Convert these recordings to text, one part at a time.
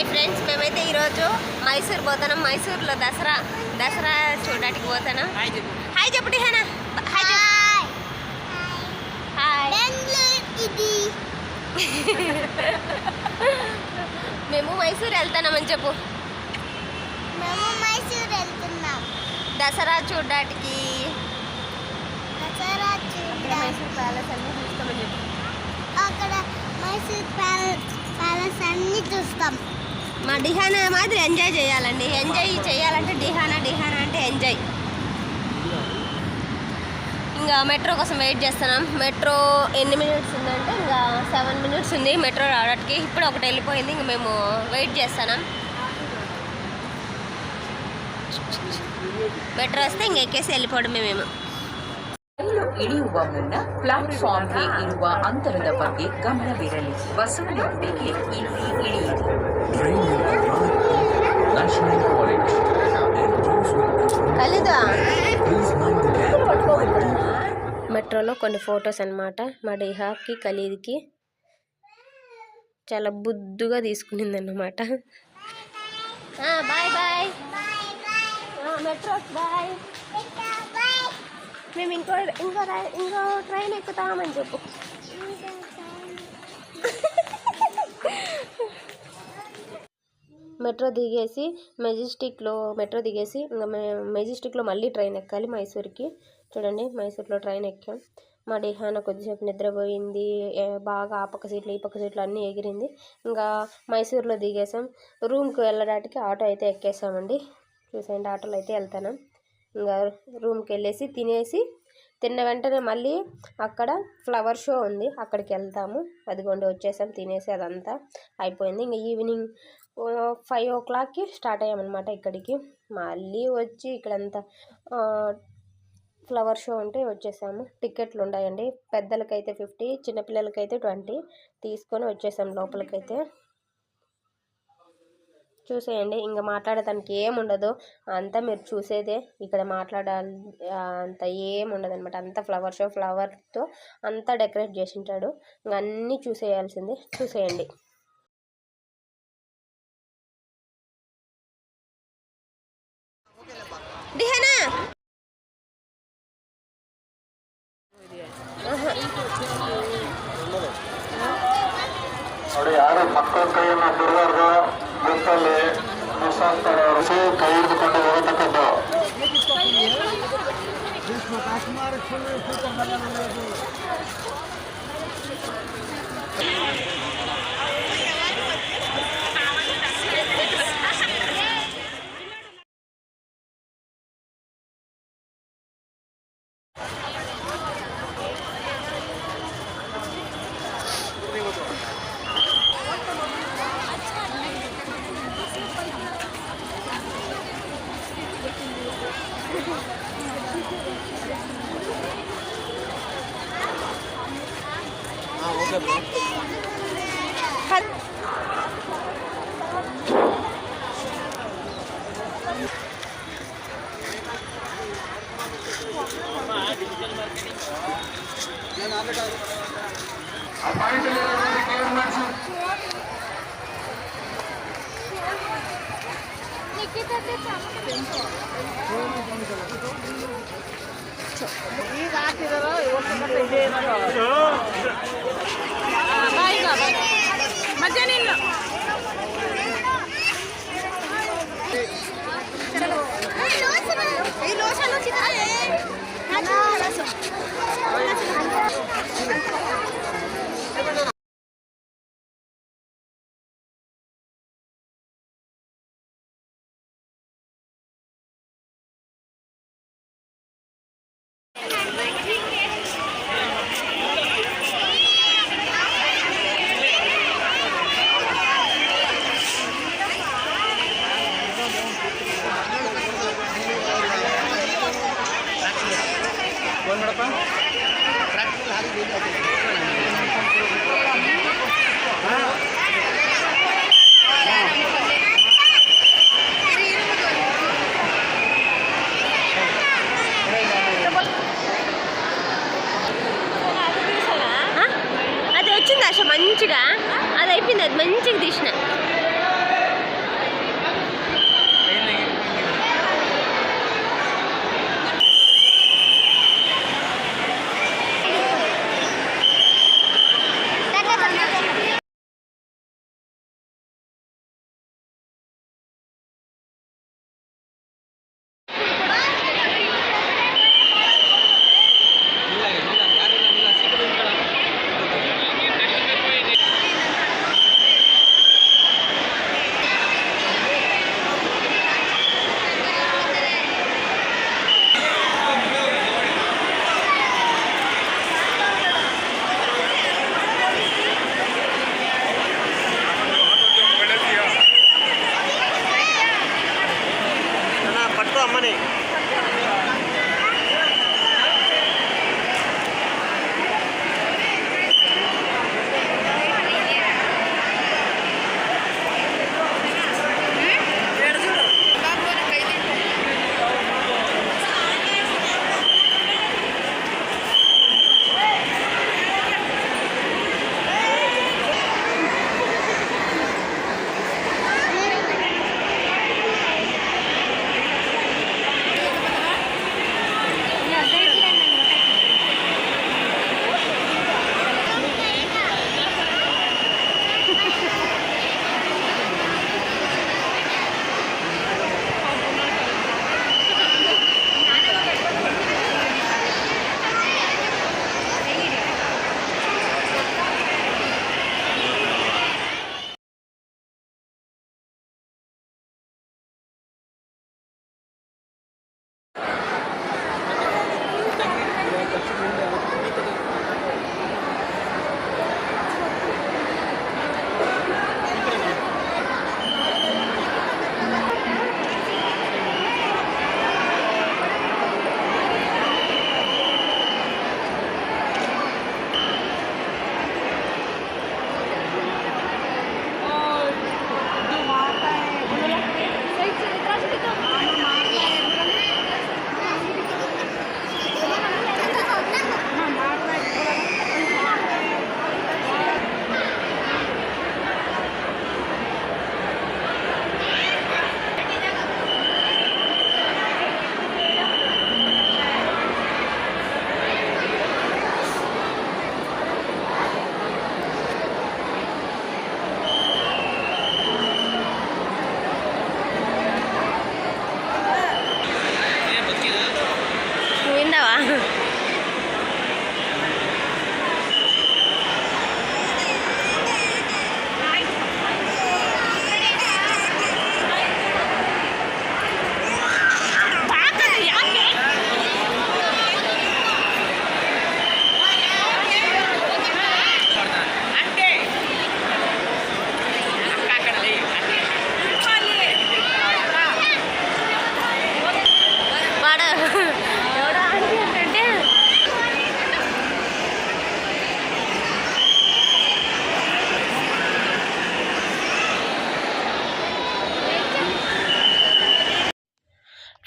Friends, మేమైతే ఈరోజు మైసూర్ పోతున్నాం. మైసూర్లో దసరా చూడడానికి పోతున్నాం. హాయ్ చెప్పు డిహానా. మేము మైసూర్ వెళ్తున్నామని చెప్పు. దసరా చూడడానికి మైసూర్ ప్యాలెస్ అన్ని చూస్తామని చెప్పు. అక్కడ మైసూర్ ప్యాలెస్ అన్ని చూస్తాం. మా డిహానా మాదిరి ఎంజాయ్ చేయాలండి. ఎంజాయ్ చేయాలంటే డిహానా అంటే ఎంజాయ్. ఇంకా మెట్రో కోసం వెయిట్ చేస్తున్నాం. మెట్రో ఎన్ని మినిట్స్ ఉందంటే ఇంకా 7 మినిట్స్ ఉంది మెట్రో రావడానికి. ఇప్పుడు ఒకటి వెళ్ళిపోయింది. ఇంక మేము వెయిట్ చేస్తున్నాం. మెట్రో వస్తే ఇంక ఎక్కేసి వెళ్ళిపోవడమే మేము. ಇಳಿಯುವ ಮುನ್ನ ಪ್ಲಾಟ್ಫಾರ್ಮ್ಗೆ ಇರುವ ಅಂತರದ ಬಗ್ಗೆ ಗಮನವಿರಲಿ. ಬಸವನಗುಡಿಗೆ ಇಲ್ಲಿ ಇಳಿಯಿರಿ. మెట్రోలో కొన్ని ఫొటోస్ అన్నమాట. మా డిహాకి ఖలీద్కి చాలా బుద్దుగా తీసుకునింది అన్నమాట. Bye bye metro bye. మేము ఇంకో ట్రైన్ ఎక్కుతామని చెప్పు. మెట్రో దిగేసి మెట్రో దిగేసి ఇంకా మేము మెజెస్టిక్లో మళ్ళీ ట్రైన్ ఎక్కాలి మైసూర్కి. చూడండి, మైసూర్లో ట్రైన్ ఎక్కాం. మా డిహానా కొద్దిసేపు నిద్రపోయింది. బాగా ఆ పక్క సీట్లు ఈ పక్క సీట్లు అన్నీ ఎగిరింది. ఇంకా మైసూర్లో దిగేసాం. రూమ్కి వెళ్ళడానికి ఆటో అయితే ఎక్కేసామండి. చూసేయండి, ఆటోలో అయితే వెళ్తాను. ఇంకా రూమ్కి వెళ్ళేసి తిన్న వెంటనే మళ్ళీ అక్కడ ఫ్లవర్ షో ఉంది, అక్కడికి వెళ్తాము. అదిగోండి వచ్చేసాం. తినేసి అదంతా అయిపోయింది. ఇంకా ఈవినింగ్ 5 o'clockకి స్టార్ట్ అయ్యామన్నమాట ఇక్కడికి. మళ్ళీ వచ్చి ఇక్కడంతా ఫ్లవర్ షో ఉంటే వచ్చేసాము. టికెట్లు ఉన్నాయండి. పెద్దలకైతే 50, చిన్నపిల్లలకైతే 20 తీసుకొని వచ్చేసాం లోపలికైతే. చూసేయండి, ఇంకా మాట్లాడటానికి ఏముండదు. అంతా మీరు చూసేదే. ఇక్కడ మాట్లాడాలి అంత ఏముండదు అనమాట. అంతా ఫ్లవర్ షో, ఫ్లవర్తో అంతా డెకరేట్ చేసి ఉంటాడు. ఇంకా అన్నీ చూసేయాల్సిందే. చూసేయండి. డిహానా ನೋಡಿ, ಯಾರು ಮಕ್ಕಳ ಕೈಯನ್ನು ಬಿಡಬಾರ್ದು. ಗೊತ್ತಲ್ಲಿ ನಿಸ್ಸಾಸ್ತಾರೆ ಅವರು ಕೈ ಹಿಡಿದುಕೊಂಡು ಹೋಗತಕ್ಕದ್ದು. అది వచ్చింది ఆశ మంచిగా. అది అయిపోయింది. అది మంచిగా తీసిన.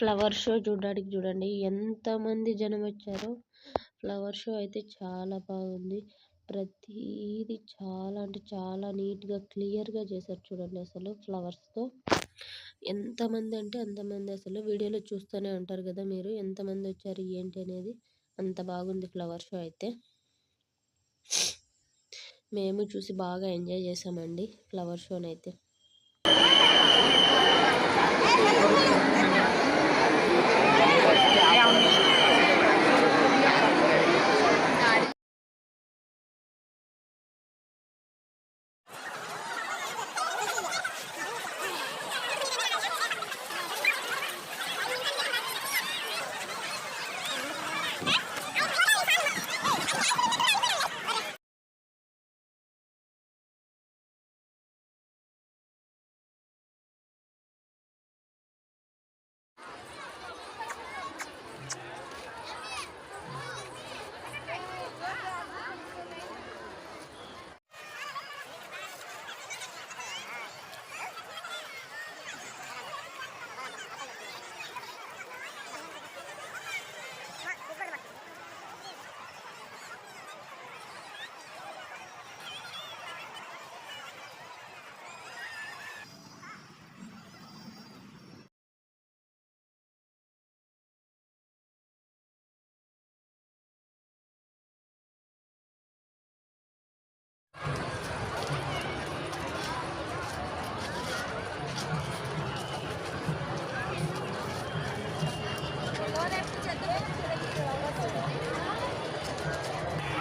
ఫ్లవర్ షో చూడడానికి చూడండి ఎంతమంది జనం వచ్చారో. ఫ్లవర్ షో అయితే చాలా బాగుంది. ప్రతిదీ చాలా అంటే చాలా నీట్గా క్లియర్గా చేశారు చూడండి. అసలు ఫ్లవర్స్తో ఎంతమంది అంటే అంతమంది. అసలు వీడియోలో చూస్తూనే ఉంటారు కదా మీరు ఎంతమంది వచ్చారు ఏంటి అనేది. అంత బాగుంది ఫ్లవర్ షో అయితే. మేము చూసి బాగా ఎంజాయ్ చేసామండి ఫ్లవర్ షోనైతే.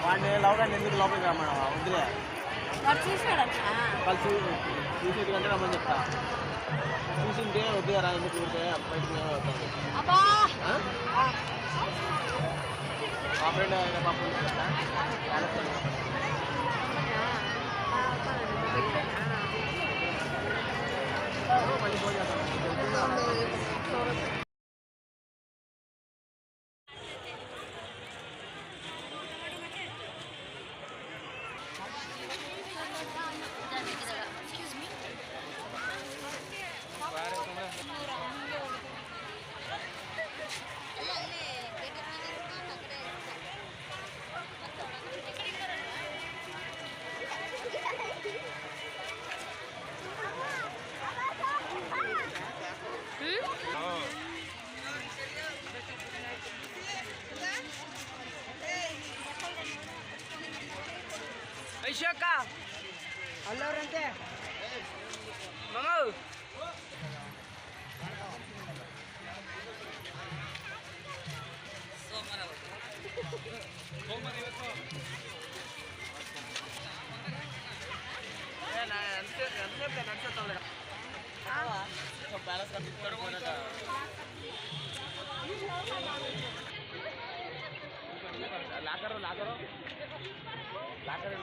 వాడిని లోపల ఎందుకు లోపలికి రమ్మన్నా వద్దులే వాళ్ళు చూసేది కంటే రమ్మని చెప్తా. చూసింటే వద్దు రా ఎందుకు ఊరికే బయటకు మా ఫ్రెండ్ ఆయన పాపం మళ్ళీ ఫోన్ చేస్తాను. ಐಶಕ್ಕ ಅಲ್ಲವ್ರಂತೆ ಮಾಮ బ్యాలెన్స్ కనిపిస్తాడు లాకరు లాకరు లాకర్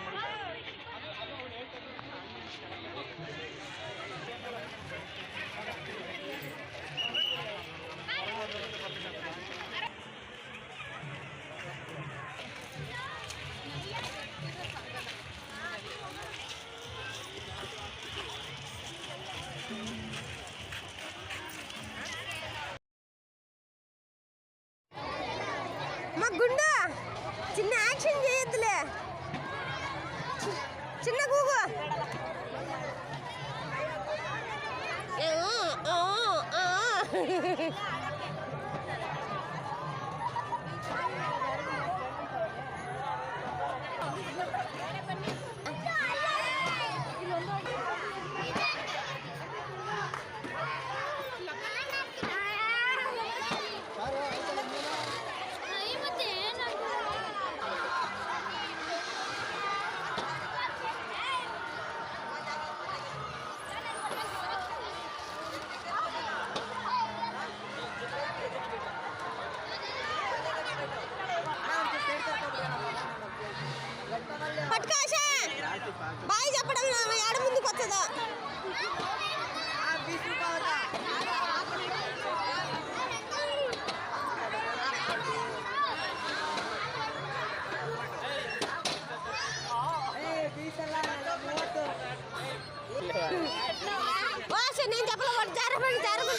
మా గుండు చిన్న యాక్షన్ చేయొద్దులే, చిన్న గూగు. పట్టుకోసా బాయ్ చెప్పడం ఆడ ముందుకు వస్తుందా. నేను చెప్పలేదు, జరగండి జరగండి.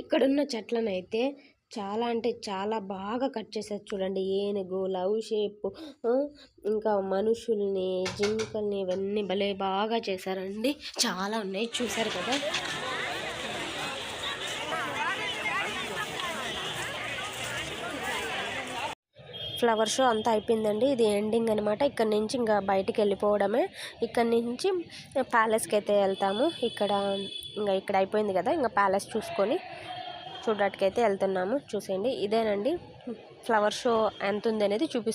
ఇక్కడున్న చెట్లను అయితే చాలా అంటే చాలా బాగా కట్ చేశారు చూడండి. ఏనుగు, లవ్ షేప్, ఇంకా మనుషుల్ని, జింకల్ని ఇవన్నీ భలే బాగా చేశారండి. చాలా ఉన్నాయి చూసారు కదా. ఫ్లవర్ షో అంతా అయిపోయిందండి. ఇది ఎండింగ్ అనమాట. ఇక్కడ నుంచి ఇంకా బయటికి వెళ్ళిపోవడమే. ఇక్కడ నుంచి ప్యాలెస్కి అయితే వెళ్తాము. ఇక్కడ అయిపోయింది కదా, ఇంకా ప్యాలెస్ చూసుకొని చూడటానికి అయితే వెళ్తున్నాము. చూసేయండి, ఇదేనండి ఫ్లవర్ షో ఎంత ఉంది అనేది చూపిస్తుంది.